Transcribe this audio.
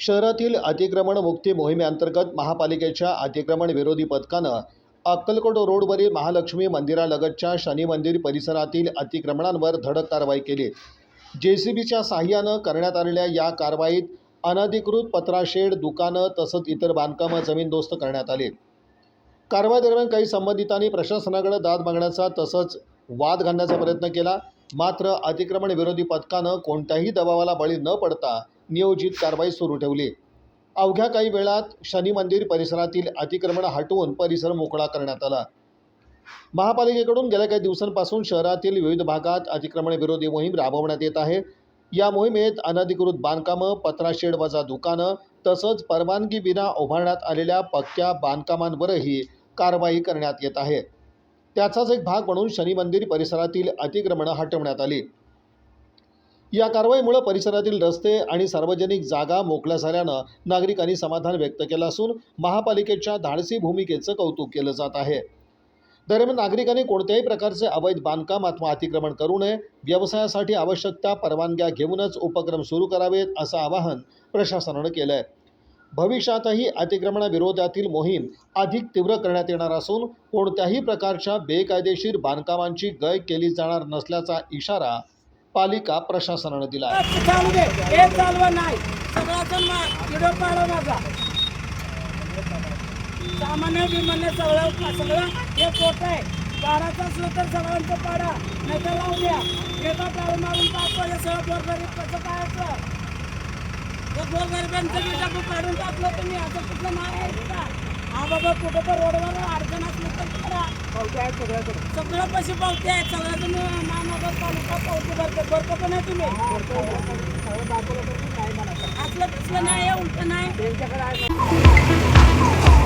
शहरातील अतिक्रमण मुक्ती मोहिमेअंतर्गत महापालिकेच्या अतिक्रमण विरोधी पथकानं अक्कलकोट रोडवरील महालक्ष्मी मंदिरालगतच्या शनी मंदिर परिसरातील अतिक्रमणांवर धडक कारवाई केली। जेसीबीच्या साहाय्यानं करण्यात आलेल्या या कारवाईत अनधिकृत पत्रा शेड, दुकानं तसंच इतर बांधकामं जमीनदोस्त करण्यात आली। कारवाई दरम्यान काही संबंधितांनी प्रशासनाकडे दाद मागण्याचा तसंच वाद घालण्याचा प्रयत्न केला, मात्र अतिक्रमण विरोधी पथकानं कोणत्याही दबावाला बळी न पडता नियोजित कारवाई सुरू ठेवली। अवघ्या काही वेळात शनी मंदिर परिसरातील अतिक्रमण हटवून परिसर मोकळा करण्यात आला। महापालिकेकडून गेल्या काही दिवसांपासून शहरातील विविध भागात अतिक्रमण विरोधी मोहीम राबवण्यात येत आहे। या मोहिमेत अनधिकृत बांधकामं, पत्रा शेड वजा दुकानं तसंच परवानगी विना उभारण्यात आलेल्या पक्क्या बांधकामांवरही कारवाई करण्यात येत आहे। त्याचाच एक भाग म्हणून शनी मंदिर परिसरातील अतिक्रमणं हटवण्यात आली। या कारवाईमुळे परिसरातील रस्ते आणि सार्वजनिक जागा मोकळ्या झाल्यानं नागरिकांनी समाधान व्यक्त केलं असून महापालिकेच्या धाडसी भूमिकेचं कौतुक केलं जात आहे। दरम्यान नागरिकांनी कोणत्याही प्रकारचे अवैध बांधकाम अथवा अतिक्रमण करू नये, व्यवसायासाठी आवश्यक त्या परवानग्या घेऊनच उपक्रम सुरू करावेत असं आवाहन प्रशासनानं केलं आहे। भविष्यातही अतिक्रमणाविरोधातील मोहीम अधिक तीव्र करण्यात येणार असून कोणत्याही प्रकारच्या बेकायदेशीर बांधकामांची गय केली जाणार नसल्याचा इशारा पालिका प्रशासनानं दिला आहे। सामान्य विमान्य सगळं हे पोट आहे। बाराचा असलं तर सगळ्यांचं पाडा नाही तर लावून द्या। एका टाळू मारून टाकलं सगळं गोरगरीब कसं पाहायचं? तर गोरगरिबांचं बी डबं काढून टाकलं तुम्ही, असं कुठलं नाही आहे का? हा बाबा कुठं तर रोडवर अडचण असलं तर करा। पावते आहेत सगळ्याकडे, सगळं पैसे पावते आहेत। सगळं तुम्ही महानगर तालुका पावते भरतो पण आहे तुम्ही असलं कसलं नाही, उलट नाही त्यांच्याकडे आहे।